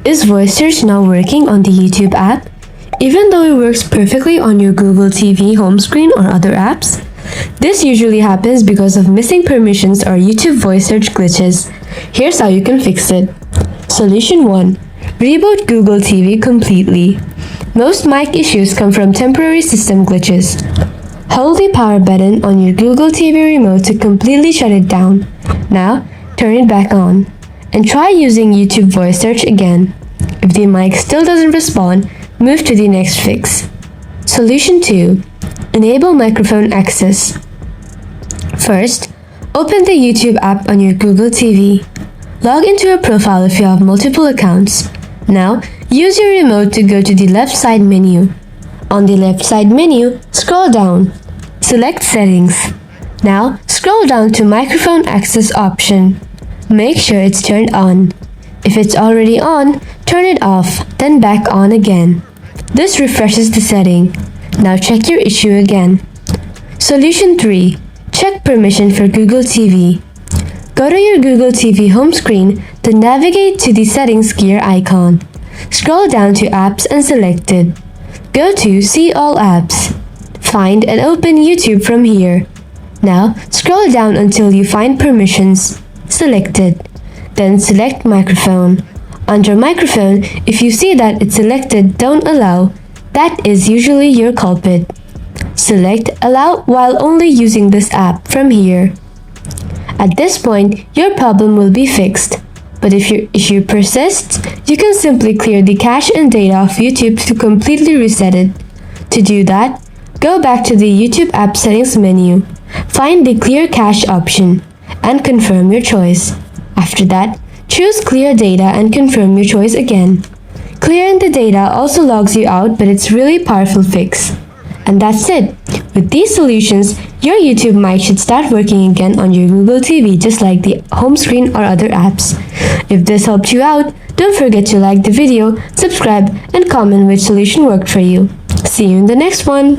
Is voice search not working on the YouTube app, even though it works perfectly on your Google TV home screen or other apps? This usually happens because of missing permissions or YouTube voice search glitches. Here's how you can fix it. Solution 1. Reboot Google TV completely. Most mic issues come from temporary system glitches. Hold the power button on your Google TV remote to completely shut it down. Now, turn it back on. And try using YouTube voice search again. If the mic still doesn't respond, move to the next fix. Solution 2. Enable microphone access. First, open the YouTube app on your Google TV. Log into your profile if you have multiple accounts. Now, use your remote to go to the left side menu. On the left side menu, scroll down. Select Settings. Now, scroll down to Microphone Access option. Make sure it's turned on. If it's already on, turn it off, then back on again. This refreshes the setting. Now check your issue again. Solution 3. Check permission for Google TV. Go to your Google TV home screen, then navigate to the settings gear icon. Scroll down to Apps and select it. Go to See All Apps. Find and open YouTube from here. Now scroll down until you find Permissions. Select it. Then select Microphone. Under Microphone, if you see that it's selected Don't Allow, that is usually your culprit. Select Allow while only using this app from here. At this point, your problem will be fixed. But if your issue persists, you can simply clear the cache and data of YouTube to completely reset it. To do that, go back to the YouTube app settings menu, find the Clear Cache option, and confirm your choice. After that, choose Clear Data and confirm your choice again. Clearing the data also logs you out, but it's really powerful fix. And that's it. With these solutions, your YouTube mic should start working again on your Google TV just like the home screen or other apps. If this helped you out, don't forget to like the video, subscribe, and comment which solution worked for you. See you in the next one.